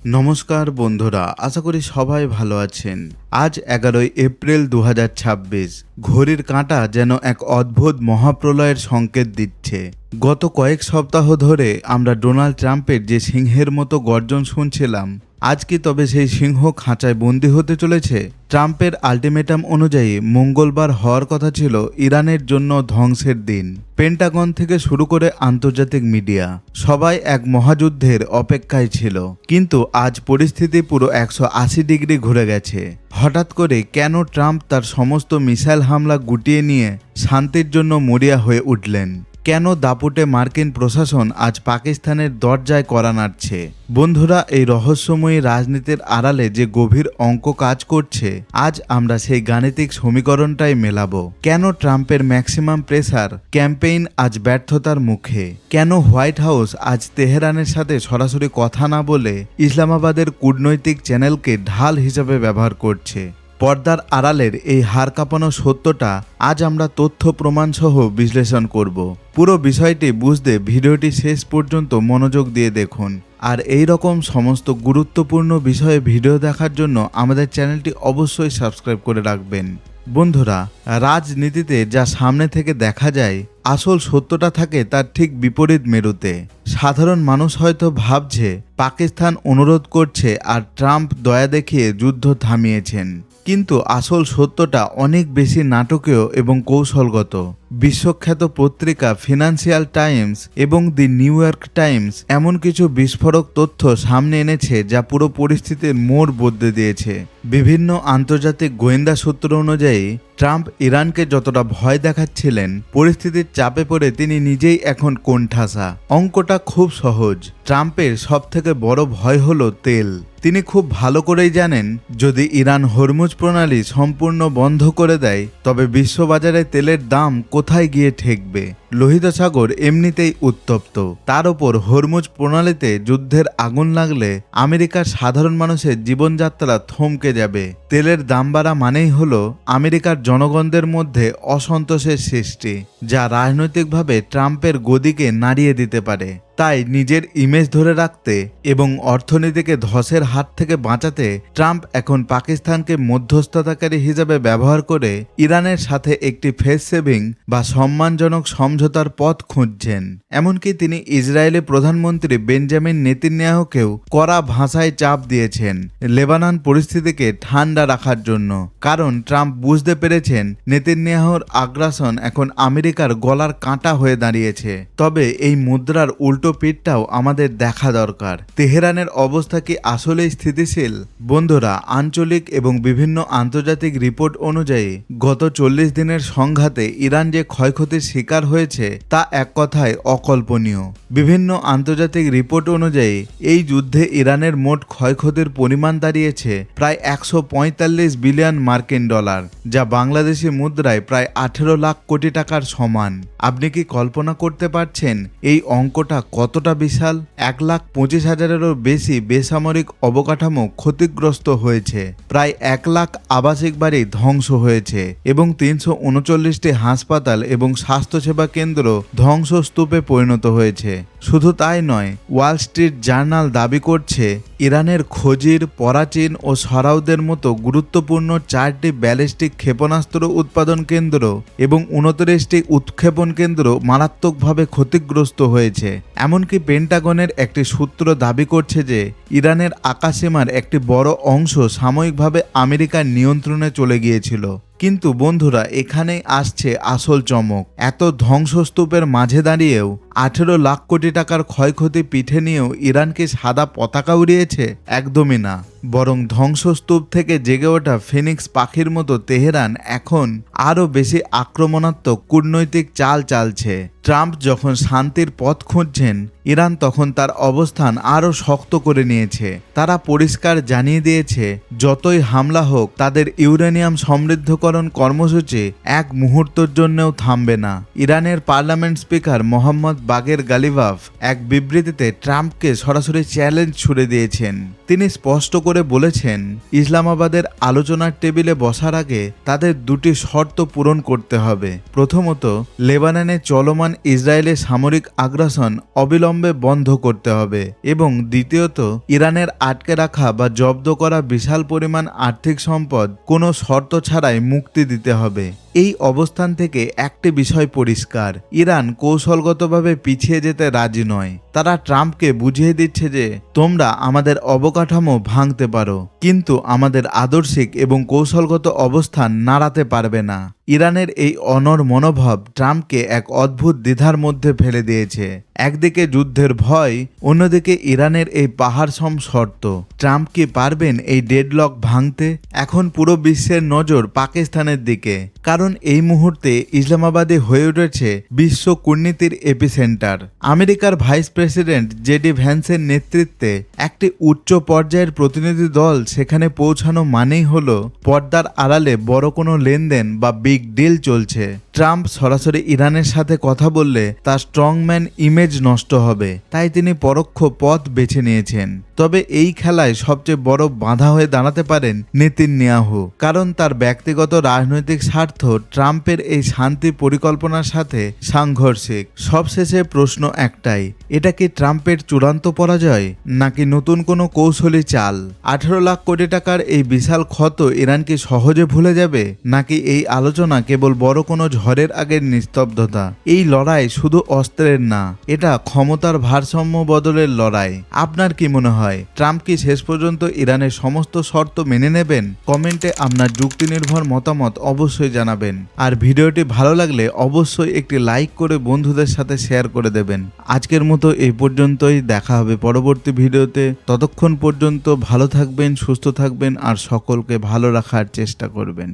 নমস্কার বন্ধুরা, আশা করি সবাই ভালো আছেন। আজ 11 এপ্রিল 2026। ঘড়ির কাঁটা যেন এক অদ্ভুত মহাপ্রলয়ের সংকেত দিচ্ছে। গত কয়েক সপ্তাহ ধরে আমরা ডোনাল্ড ট্রাম্পের যে সিংহের মতো গর্জন শুনছিলাম, আজ কি তবে সেই সিংহ খাঁচায় বন্দী হতে চলেছে? ট্রাম্পের আল্টিমেটাম অনুযায়ী মঙ্গলবার হওয়ার কথা ছিল ইরানের জন্য ধ্বংসের দিন। পেন্টাগন থেকে শুরু করে আন্তর্জাতিক মিডিয়া সবাই এক মহাযুদ্ধের অপেক্ষায় ছিল, কিন্তু আজ পরিস্থিতি পুরো 180 ডিগ্রি ঘুরে গেছে। হঠাৎ করে কেন ট্রাম্প তার সমস্ত মিসাইল হামলা গুটিয়ে নিয়ে শান্তির জন্য মরিয়া হয়ে উঠলেন? কেন দাপুটে মার্কিন প্রশাসন আজ পাকিস্তানের দরজায় কড়া নাড়ছে? বন্ধুরা, এই রহস্যময়ী রাজনীতির আড়ালে যে গভীর অঙ্ক কাজ করছে, আজ আমরা সেই গাণিতিক সমীকরণটাই মেলাবো। কেন ট্রাম্পের ম্যাক্সিমাম প্রেসার ক্যাম্পেইন আজ ব্যর্থতার মুখে? কেন হোয়াইট হাউস আজ তেহরানের সাথে সরাসরি কথা না বলে ইসলামাবাদের কূটনৈতিক চ্যানেলকে ঢাল হিসেবে ব্যবহার করছে? পর্দার আড়ালের এই হাড় কাঁপানো সত্যটা আজ আমরা তথ্য প্রমাণ সহ বিশ্লেষণ করব। পুরো বিষয়টি বুঝতে ভিডিওটি শেষ পর্যন্ত মনোযোগ দিয়ে দেখুন। আর এই রকম সমস্ত গুরুত্বপূর্ণ বিষয়ে ভিডিও দেখার জন্য আমাদের চ্যানেলটি অবশ্যই সাবস্ক্রাইব করে রাখবেন। বন্ধুরা, রাজনীতিতে যা সামনে থেকে দেখা যায়, আসল সত্যটা থাকে তার ঠিক বিপরীত মেরুতে। সাধারণ মানুষ হয়তো ভাবছে পাকিস্তান অনুরোধ করছে আর ট্রাম্প দয়া দেখিয়ে যুদ্ধ থামিয়েছেন, কিন্তু আসল সত্যটা অনেক বেশি নাটকীয় এবং কৌশলগত। বিশ্বখ্যাত পত্রিকা ফিনান্সিয়াল টাইমস এবং দি নিউ ইয়র্ক টাইমস এমন কিছু বিস্ফোরক তথ্য সামনে এনেছে যা পুরো পরিস্থিতির মোড় বদলে দিয়েছে। বিভিন্ন আন্তর্জাতিক গোয়েন্দা সূত্র অনুযায়ী ট্রাম্প ইরানকে যতটা ভয় দেখাচ্ছিলেন, পরিস্থিতির চাপে পড়ে তিনি নিজেই এখন কোণঠাসা। অঙ্কটা খুব সহজ। ট্রাম্পের সবথেকে বড় ভয় হলো তেল। তিনি খুব ভালো করেই জানেন, যদি ইরান হরমুজ প্রণালী সম্পূর্ণ বন্ধ করে দেয়, তবে বিশ্ববাজারে তেলের দাম কোথায় গিয়ে ঠেকবে? লোহিত সাগর এমনিতেই উত্তপ্ত, তার ওপর হরমুজ প্রণালীতে যুদ্ধের আগুন লাগলে আমেরিকার সাধারণ মানুষের জীবনযাত্রা থমকে যাবে। তেলের দাম বাড়া মানেই হলো আমেরিকার জনগণদের মধ্যে অসন্তোষের সৃষ্টি, যা রাজনৈতিকভাবে ট্রাম্পের গদিকে নাড়িয়ে দিতে পারে। তাই নিজের ইমেজ ধরে রাখতে এবং অর্থনীতিকে ধসের হাত থেকে বাঁচাতে ট্রাম্প এখন পাকিস্তানকে মধ্যস্থতাকারী হিসেবে ব্যবহার করে ইরানের সাথে একটি ফেস সেভিং বা সম্মানজনক সমঝোতার পথ খুঁজছেন। এমনকি তিনি ইসরায়েলি প্রধানমন্ত্রী বেঞ্জামিন নেতানিয়াহুকেও কড়া ভাষায় চাপ দিয়েছেন লেবানন পরিস্থিতিকে ঠান্ডা রাখার জন্য, কারণ ট্রাম্প বুঝতে পেরেছেন নেতানিয়াহুর আগ্রাসন এখন আমেরিকার গলার কাঁটা হয়ে দাঁড়িয়েছে। তবে এই মুদ্রার উল্টো পিঠটাও আমাদের দেখা দরকার। তেহরানের অবস্থা কি আসলেই স্থিতিশীল? বন্ধুরা, আঞ্চলিক এবং বিভিন্ন আন্তর্জাতিক রিপোর্ট অনুযায়ী গত 40 দিনের সংঘাতে ইরান যে ক্ষয়ক্ষতির শিকার হয়েছে তা এক কথায় অকল্পনীয়। বিভিন্ন আন্তর্জাতিক রিপোর্ট অনুযায়ী এই যুদ্ধে ইরানের মোট ক্ষয়ক্ষতির পরিমাণ দাঁড়িয়েছে প্রায় 145 বিলিয়ন মার্কিন ডলার, যা বাংলাদেশি মুদ্রায় প্রায় 18 লাখ কোটি টাকার সমান। আপনি কি কল্পনা করতে পারছেন এই অঙ্কটা কতটা বিশাল? 1,25,000-এরও বেশি বেসামরিক অবকাঠামো ক্ষতিগ্রস্ত হয়েছে, প্রায় 1 লাখ আবাসিক বাড়ি ধ্বংস হয়েছে এবং 339টি হাসপাতাল এবং স্বাস্থ্যসেবা কেন্দ্র ধ্বংসস্তূপে পরিণত হয়েছে। শুধু তাই নয়, ওয়াল স্ট্রিট জার্নাল দাবি করছে ইরানের খজির, পরাচিন ও সরাউদের মতো গুরুত্বপূর্ণ 4টি ব্যালিস্টিক ক্ষেপণাস্ত্র উৎপাদন কেন্দ্র এবং 29টি উৎক্ষেপণ কেন্দ্র মারাত্মকভাবে ক্ষতিগ্রস্ত হয়েছে। এমনকি পেন্টাগনের একটি সূত্র দাবি করছে যে ইরানের আকাশসীমার একটি বড় অংশ সাময়িকভাবে আমেরিকার নিয়ন্ত্রণে চলে গিয়েছিল। কিন্তু বন্ধুরা, এখানেই আসছে আসল চমক। এত ধ্বংসস্তূপের মাঝে দাঁড়িয়েও 18 লাখ কোটি টাকার ক্ষয়ক্ষতি পিঠে নিয়েও ইরান কি সাদা পতাকা উড়িয়েছে? একদমই না, বরং ধ্বংসস্তূপ থেকে জেগে ওঠা ফিনিক্স পাখির মতো তেহরান এখন আরও বেশি আক্রমণাত্মক কূটনৈতিক চাল চালছে। ট্রাম্প যখন শান্তির পথ খুঁজছেন, ইরান তখন তার অবস্থান আরও শক্ত করে নিয়েছে। তারা পরিষ্কার জানিয়ে দিয়েছে, যতই হামলা হোক তাদের ইউরেনিয়াম সমৃদ্ধকরণ কর্মসূচি এক মুহূর্তের জন্যও থামবে না। ইরানের পার্লামেন্ট স্পিকার মোহাম্মদ বাগের গালিবাফ এক বিবৃতিতে ট্রাম্পকে সরাসরি চ্যালেঞ্জ ছুড়ে দিয়েছেন। তিনি স্পষ্ট করে বলেছেন, ইসলামাবাদের আলোচনার টেবিলে বসার আগে তাদের দুটি শর্ত পূরণ করতে হবে। প্রথমত, লেবাননে চলমান ইসরায়েলের সামরিক আগ্রাসন অবিলম্বে বন্ধ করতে হবে এবং দ্বিতীয়ত, ইরানের আটকে রাখা বা জব্দ করা বিশাল পরিমাণ আর্থিক সম্পদ কোনো শর্ত ছাড়াই মুক্তি দিতে হবে। এই অবস্থান থেকে একটি বিষয় পরিষ্কার, ইরান কৌশলগতভাবে পিছিয়ে যেতে রাজি নয়। তারা ট্রাম্পকে বুঝিয়ে দিচ্ছে যে তোমরা আমাদের অবকাঠামো ভাঙতে পারো, কিন্তু আমাদের আদর্শিক এবং কৌশলগত অবস্থান নাড়াতে পারবে না। ইরানের এই অনড় মনোভাব ট্রাম্পকে এক অদ্ভুত দ্বিধার মধ্যে ফেলে দিয়েছে। একদিকে যুদ্ধের ভয়, অন্যদিকে ইরানের এই পাহাড়সম শর্ত। ট্রাম্প কি পারবেন এই ডেডলক ভাঙতে? এখন পুরো বিশ্বের নজর পাকিস্তানের দিকে, কারণ এই মুহূর্তে ইসলামাবাদে হয়ে উঠেছে বিশ্ব কূটনীতির এপিসেন্টার। আমেরিকার ভাইস প্রেসিডেন্ট জেডি ভ্যান্সের নেতৃত্বে একটি উচ্চ পর্যায়ের প্রতিনিধি দল সেখানে পৌঁছানো মানেই হলো পর্দার আড়ালে বড় কোনো লেনদেন বা বিগ ডিল চলছে। ট্রাম্প সরাসরি ইরানের সাথে কথা বললে তার স্ট্রংম্যান ইমেজ নষ্ট হবে, তাই তিনি পরোক্ষ পথ বেছে নিয়েছেন। তবে এই খেলায় সবচেয়ে বড় বাধা হয়ে দাঁড়াতে পারেন নেতানিয়াহু, কারণ তার ব্যক্তিগত রাজনৈতিক স্বার্থ ট্রাম্পের এই শান্তি পরিকল্পনার সাথে সাংঘর্ষিক। সবশেষে প্রশ্ন একটাই, এটা কি ট্রাম্পের চূড়ান্ত পরাজয় নাকি নতুন কোনো কৌশলী চাল? 18 লাখ কোটি টাকার এই বিশাল ক্ষত ইরান কি সহজে ভুলে যাবে, নাকি এই আলোচনা কেবল বড় কোনো ঝড়ের আগের নিস্তব্ধতা? এই লড়াই শুধু অস্ত্রের না, এটা ক্ষমতার ভারসাম্য বদলের লড়াই। আপনার কি মনে হয়, ট্রাম্প কি শেষ পর্যন্ত ইরানের সমস্ত শর্ত মেনে নেবেন? কমেন্টে আপনার যুক্তি নির্ভর মতামত অবশ্যই জানাবেন। আর ভিডিওটি ভালো লাগলে অবশ্যই একটি লাইক করে বন্ধুদের সাথে শেয়ার করে দেবেন। আজকের মতো এই পর্যন্তই, দেখা হবে পরবর্তী ভিডিওতে। ততক্ষণ পর্যন্ত ভালো থাকবেন, সুস্থ থাকবেন আর সকলকে ভালো রাখার চেষ্টা করবেন।